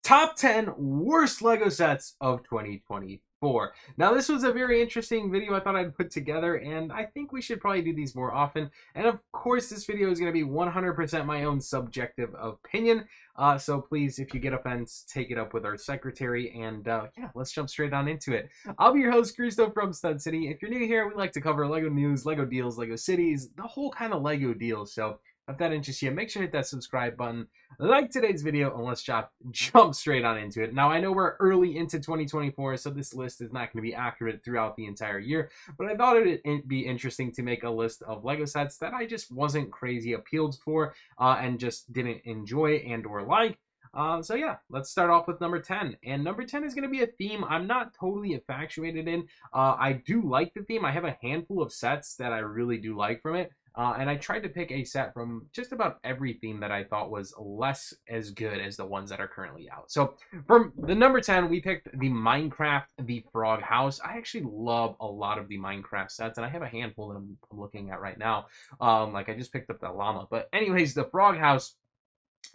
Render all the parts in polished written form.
Top 10 worst Lego sets of 2024. Now, this was a very interesting video I thought I'd put together, and I think we should probably do these more often. And of course, this video is going to be 100% my own subjective opinion. So please, if you get offense, take it up with our secretary, and yeah, let's jump straight on into it. I'll be your host, Christo from Stud City. If you're new here, we like to cover Lego news, Lego deals, Lego cities, the whole kind of Lego deal. So if that interests you, make sure to hit that subscribe button, like today's video, and let's jump straight on into it. Now, I know we're early into 2024, so this list is not going to be accurate throughout the entire year, but I thought it'd be interesting to make a list of Lego sets that I just wasn't crazy appealed for and just didn't enjoy and or like. So yeah, let's start off with number 10. And number 10 is going to be a theme I'm not totally infatuated in. I do like the theme. I have a handful of sets that I really do like from it. And I tried to pick a set from just about every theme that I thought was less as good as the ones that are currently out. So from the number 10, we picked the Minecraft, the Frog House. I actually love a lot of the Minecraft sets, and I have a handful that I'm looking at right now. Like I just picked up that llama. But anyways, the Frog House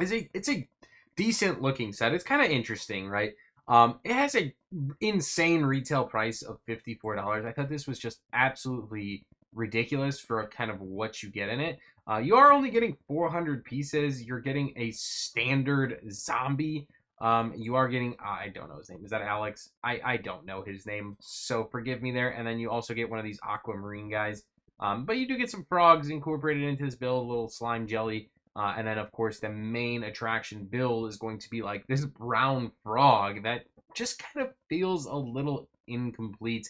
is it's a decent looking set. It's kind of interesting, right? It has a insane retail price of $54. I thought this was just absolutely ridiculous for kind of what you get in it. You are only getting 400 pieces. You're getting a standard zombie. You are getting, I don't know his name. Is that Alex? I don't know his name, so forgive me there. And then you also get one of these aquamarine guys. But you do get some frogs incorporated into this build, a little slime jelly. And then, of course, the main attraction build is going to be like this brown frog that just kind of feels a little incomplete.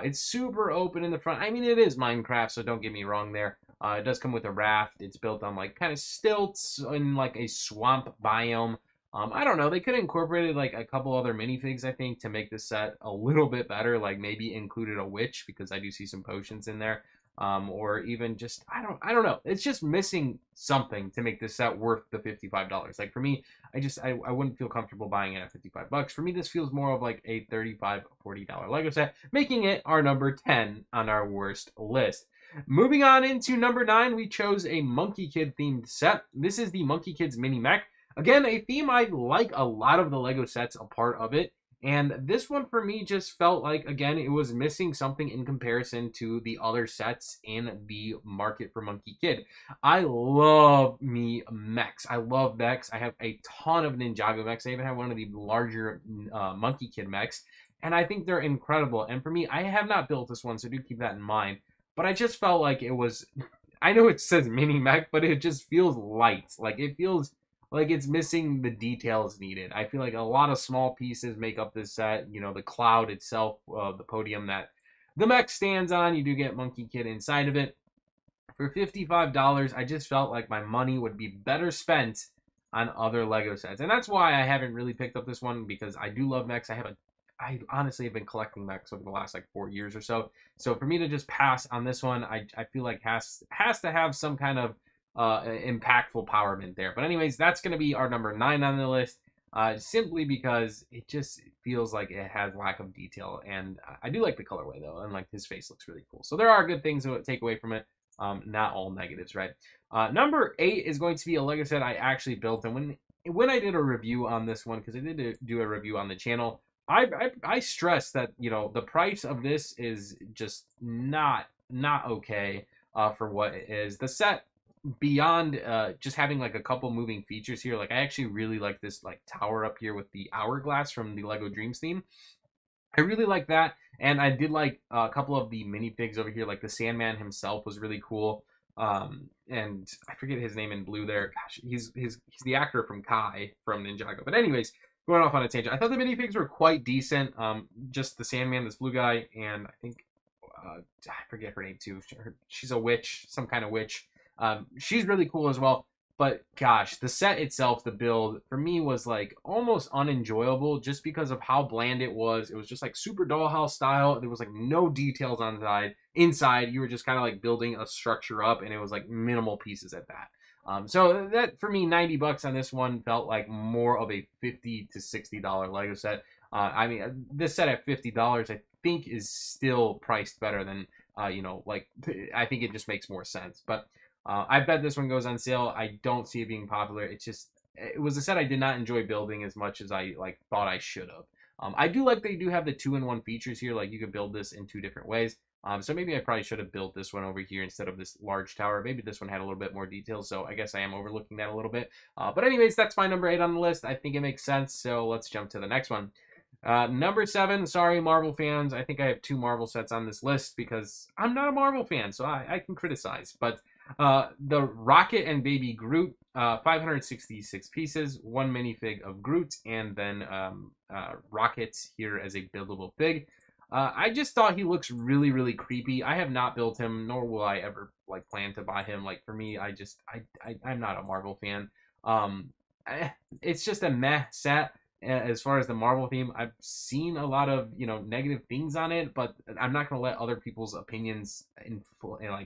It's super open in the front. I mean, it is Minecraft, so don't get me wrong there. It does come with a raft. It's built on like kind of stilts in like a swamp biome. I don't know. They could have incorporated like a couple other minifigs, I think, to make this set a little bit better. Like maybe included a witch, because I do see some potions in there. Or even just, I don't know. It's just missing something to make this set worth the $55. Like for me, I wouldn't feel comfortable buying it at $55. For me, this feels more of like a $35, $40 Lego set, making it our number 10 on our worst list. Moving on into number 9, we chose a Monkey Kid themed set. This is the Monkey Kids Mini Mech. Again, a theme I like a lot of the Lego sets a part of it. And this one for me just felt like, again, it was missing something in comparison to the other sets in the market for Monkey Kid. I love me mechs. I love mechs. I have a ton of Ninjago mechs. I even have one of the larger Monkey Kid mechs. And I think they're incredible. And for me, I have not built this one, so do keep that in mind. But I just felt like it was... I know it says mini mech, but it just feels light. Like, it feels... like it's missing the details needed. I feel like a lot of small pieces make up this set. You know, the cloud itself, the podium that the mech stands on, you do get Monkey Kid inside of it. For $55, I just felt like my money would be better spent on other Lego sets. And that's why I haven't really picked up this one, because I do love mechs. I honestly have been collecting mechs over the last like 4 years or so. So for me to just pass on this one, I feel like has to have some kind of impactful powerment there. But anyways, that's going to be our number 9 on the list, simply because it just feels like it has lack of detail. And I do like the colorway, though, and like his face looks really cool. So there are good things to take away from it, not all negatives, right? Number 8 is going to be a Lego set I actually built. And when I did a review on this one, because I did do a review on the channel, I stressed that, you know, the price of this is just not okay for what it is. The set, beyond just having like a couple moving features here, like I actually really like this like tower up here with the hourglass from the Lego Dreams theme. I really like that, and I did like a couple of the minifigs over here, like the Sandman himself was really cool. And I forget his name in blue there. Gosh, he's the actor from Kai from Ninjago. But anyways, going off on a tangent, I thought the minifigs were quite decent. Just the Sandman, this blue guy, and I think I forget her name too. She's a witch, some kind of witch. She's really cool as well, but gosh, the set itself, the build, for me was like almost unenjoyable just because of how bland it was. It was just like super dollhouse style. There was like no details on the inside. You were just kind of like building a structure up, and it was like minimal pieces at that. So that, for me, $90 on this one felt like more of a $50 to $60 Lego set. I mean, this set at $50, I think is still priced better than, you know, like, I think it just makes more sense. But I bet this one goes on sale. I don't see it being popular. It's just, it was a set I did not enjoy building as much as I like thought I should have. I do like they do have the 2-in-1 features here. Like you could build this in 2 different ways. So maybe I probably should have built this one over here instead of this large tower. Maybe this one had a little bit more detail, so I guess I am overlooking that a little bit. But anyways, that's my number 8 on the list. I think it makes sense, so let's jump to the next one. Number 7, sorry, Marvel fans. I think I have 2 Marvel sets on this list because I'm not a Marvel fan, so I can criticize. But the Rocket and Baby Groot, 566 pieces, 1 minifig of Groot, and then Rocket here as a buildable fig. I just thought he looks really, really creepy. I have not built him, nor will I ever like plan to buy him. Like for me, I'm not a Marvel fan. It's just a meh set as far as the Marvel theme. I've seen a lot of negative things on it, but I'm not gonna let other people's opinions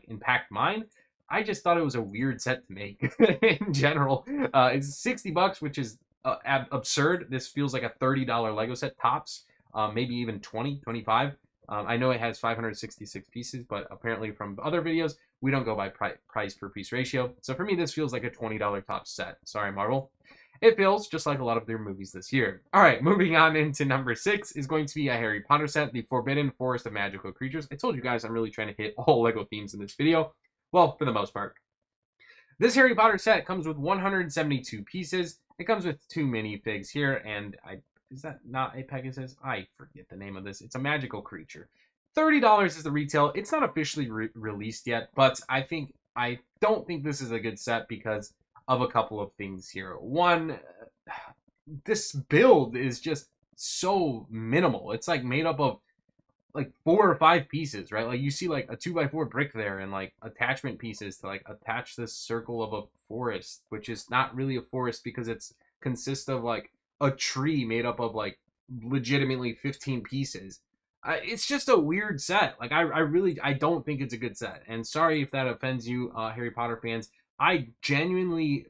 impact mine. I just thought it was a weird set to make in general. It's $60, which is absurd. This feels like a $30 Lego set tops. Maybe even 25. I know it has 566 pieces, but apparently from other videos, we don't go by price per piece ratio. So for me, this feels like a $20 top set. Sorry, Marvel. It feels just like a lot of their movies this year. All right, moving on into number 6 is going to be a Harry Potter set, the Forbidden Forest of Magical Creatures. I told you guys I'm really trying to hit all Lego themes in this video. Well, for the most part. This Harry Potter set comes with 172 pieces. It comes with 2 minifigs here, and is that not a Pegasus? I forget the name of this. It's a magical creature. $30 is the retail. It's not officially released yet, but I don't think this is a good set because of a couple of things here. One, this build is just so minimal. It's like made up of like 4 or 5 pieces, right? Like you see like a 2x4 brick there and like attachment pieces to like attach this circle of a forest, which is not really a forest because it's consists of like a tree made up of like legitimately 15 pieces. It's just a weird set. Like I don't think it's a good set. And sorry if that offends you, Harry Potter fans. I genuinely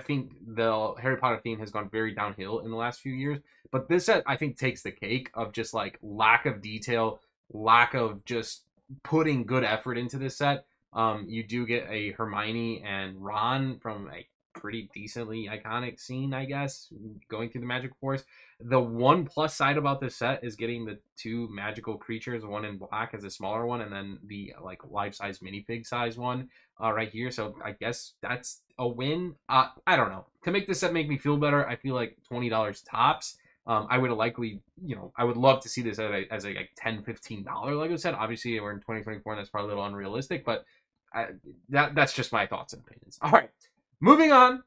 think the Harry Potter theme has gone very downhill in the last few years. But this set, I think, takes the cake of just like lack of detail, lack of just putting good effort into this set. You do get a Hermione and Ron from a pretty decently iconic scene, I guess, going through the magical forest. The one plus side about this set is getting the 2 magical creatures, one in black as a smaller one, and then the like life-size minifig size one right here. So I guess that's a win. I don't know. To make this set make me feel better, I feel like $20 tops. I would likely, I would love to see this as a like $10, $15 Lego set. Obviously, we're in 2024, and that's probably a little unrealistic, but that's just my thoughts and opinions. All right. Moving on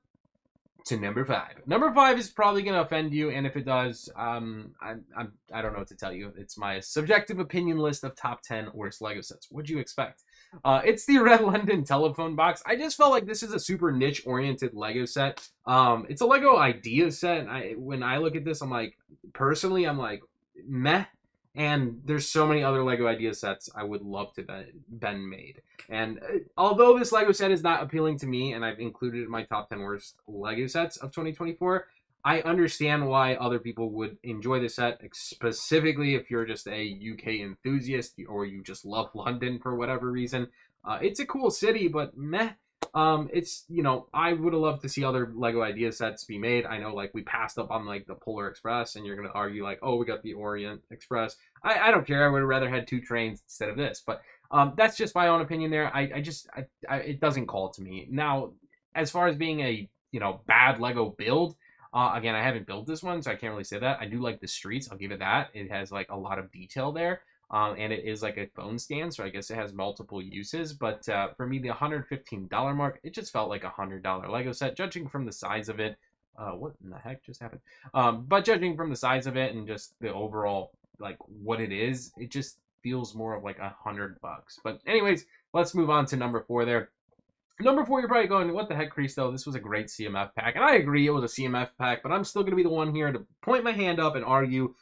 to number 5. Number 5 is probably going to offend you, and if it does, I don't know what to tell you. It's my subjective opinion list of top 10 worst Lego sets. What'd you expect? It's the Red London telephone box. I just felt like this is a super niche-oriented Lego set. It's a Lego idea set. When I look at this, personally, I'm like, meh. And there's so many other Lego idea sets I would love to been made. And although this Lego set is not appealing to me, and I've included it in my top 10 worst Lego sets of 2024, I understand why other people would enjoy this set, specifically if you're just a UK enthusiast or you just love London for whatever reason. It's a cool city, but meh. It's, I would have loved to see other Lego idea sets be made. I know, like, we passed up on, like, the Polar Express, and you're going to argue, like, oh, we got the Orient Express. I don't care. I would have rather had 2 trains instead of this. But that's just my own opinion there. It doesn't call to me. Now, as far as being a, bad Lego build, again, I haven't built this one, so I can't really say that. I do like the streets. I'll give it that. It has, like, a lot of detail there. And it is like a phone stand, so I guess it has multiple uses. But for me, the $115 mark, it just felt like a $100 Lego set, judging from the size of it. What in the heck just happened? But judging from the size of it and just the overall, like, what it is, it just feels more of like $100. But anyways, let's move on to number 4 there. Number 4, you're probably going, what the heck, Cristo? This was a great CMF pack. And I agree, it was a CMF pack, but I'm still going to be the one here to point my hand up and argue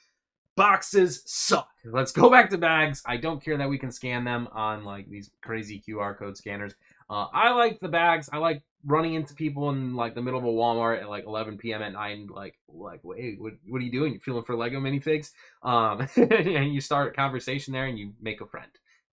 boxes suck. Let's go back to bags. I don't care that we can scan them on like these crazy QR code scanners. I like the bags. I like running into people in like the middle of a Walmart at like 11 p.m. at night. Like, wait, what are you doing? You feeling for Lego minifigs? And you start a conversation there and you make a friend.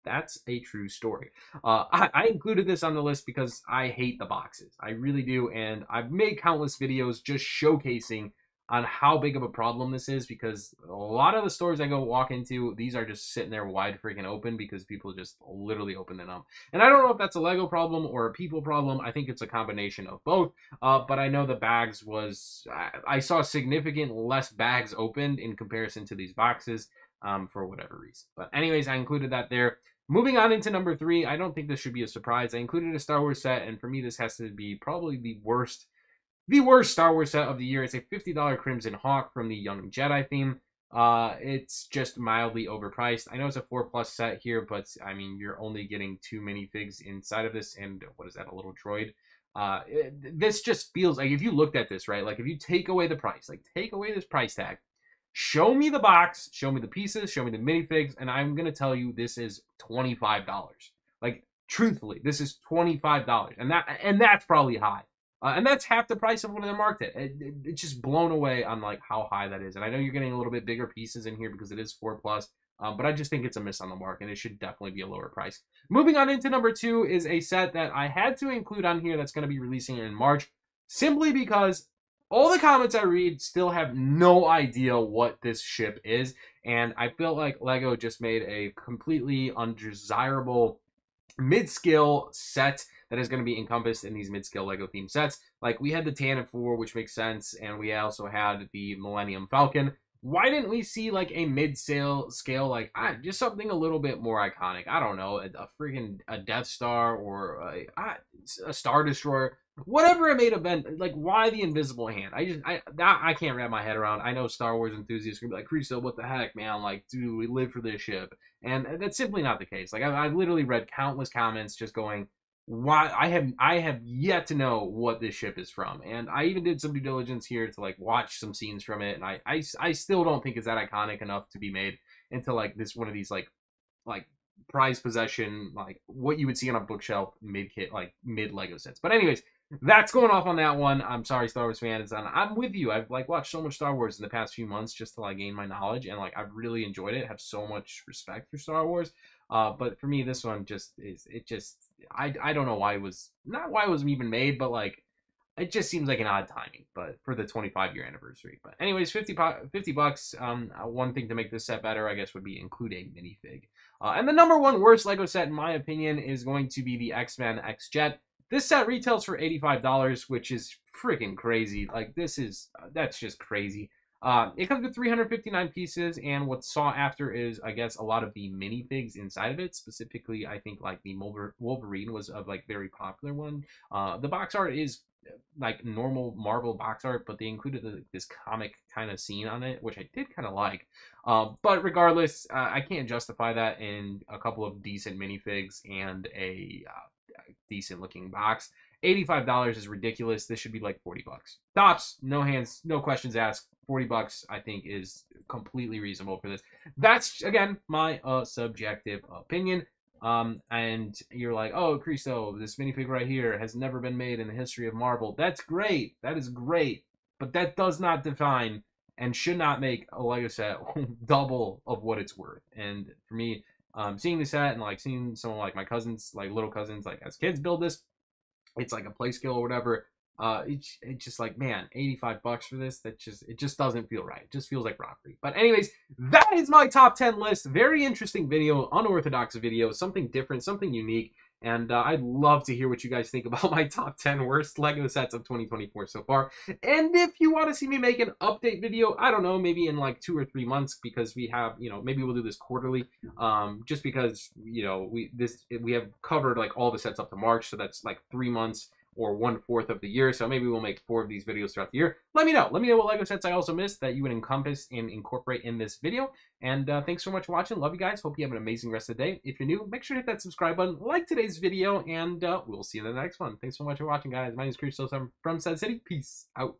That's a true story. I included this on the list because I hate the boxes. I really do, and I've made countless videos just showcasing on how big of a problem this is, because a lot of the stores I go walk into, these are just sitting there wide freaking open because people just literally open them up. And I don't know if that's a Lego problem or a people problem. I think it's a combination of both. But I know the bags was, I saw significant less bags opened in comparison to these boxes for whatever reason. But anyways, I included that there. Moving on into number 3, I don't think this should be a surprise. I included a Star Wars set, and for me, this has to be probably the worst Star Wars set of the year. It's a $50 Crimson Hawk from the Young Jedi theme. It's just mildly overpriced. I know it's a 4+ set here, but I mean, you're only getting 2 minifigs inside of this, and what is that, a little droid? This just feels like, if you looked at this, right, like if you take away the price, like take away this price tag, show me the box, show me the pieces, show me the minifigs, and I'm gonna tell you this is $25. Like, truthfully, this is $25, and that's probably high. And that's half the price of what they're marked at. It's just blown away on like how high that is. And I know you're getting a little bit bigger pieces in here because it is 4+, but I just think it's a miss on the mark, and it should definitely be a lower price. Moving on into number 2 is a set that I had to include on here that's going to be releasing in March, simply because all the comments I read still have no idea what this ship is, and I feel like Lego just made a completely undesirable mid-scale set that is going to be encompassed in these mid-scale Lego themed sets. Like, we had the Tantive 4, which makes sense, and we also had the Millennium Falcon. Why didn't we see like a mid-scale, like just something a little bit more iconic? I don't know, a Death Star or a Star Destroyer, whatever it may have been. Like, why the invisible hand? I can't wrap my head around. I know Star Wars enthusiasts are gonna be like, Cristo, what the heck, man? Like, dude, we live for this ship, and that's simply not the case. Like, I've literally read countless comments just going, why? I have yet to know what this ship is from, and I even did some due diligence here to like watch some scenes from it, and I still don't think it's that iconic enough to be made into like this one of these like prized possession, like what you would see on a bookshelf mid Lego sets. But anyways, that's going off on that one. I'm sorry, Star Wars fans. I'm with you. I've like watched so much Star Wars in the past few months just to like gain my knowledge, and like I've really enjoyed it. I have so much respect for Star Wars. But for me, this one just is, I don't know why it was, not why it was even made, but like, it just seems like an odd timing, but for the 25-year anniversary. But anyways, 50 bucks. One thing to make this set better, I guess, would be include a minifig. And the number 1 worst Lego set, in my opinion, is going to be the X-Men X-Jet. This set retails for $85, which is freaking crazy. Like, that's just crazy. It comes with 359 pieces, and what's sought after is, I guess, a lot of the minifigs inside of it. Specifically, I think like the Wolverine was a like very popular one. The box art is like normal Marvel box art, but they included this comic kind of scene on it, which I did kind of like. But regardless, I can't justify that in a couple of decent minifigs and a decent looking box. $85 is ridiculous. This should be like 40 bucks. Tops, no hands, no questions asked. 40 bucks, I think, is completely reasonable for this. That's, again, my subjective opinion. And you're like, oh, Cristo, this minifig right here has never been made in the history of Marvel. That's great. That is great. But that does not define and should not make a Lego set double of what it's worth. And for me, seeing this set and like seeing some of like my cousins, like little cousins, like as kids build this, it's like a play skill or whatever. It's just like, man, 85 bucks for this. It just doesn't feel right. It just feels like robbery. But anyways, that is my top 10 list. Very interesting video, unorthodox video, something different, something unique. And I'd love to hear what you guys think about my top 10 worst Lego sets of 2024 so far. And if you want to see me make an update video, I don't know, maybe in like 2 or 3 months, because we have, you know, maybe we'll do this quarterly, just because, you know, we have covered like all the sets up to March, so that's like 3 months or 1/4 of the year. So maybe we'll make 4 of these videos throughout the year. Let me know what Lego sets I also missed that you would encompass and incorporate in this video. And thanks so much for watching. Love you guys. Hope you have an amazing rest of the day. If you're new, make sure to hit that subscribe button, like today's video, and we'll see you in the next one. Thanks so much for watching, guys. My name is Cristo from Said City. Peace out.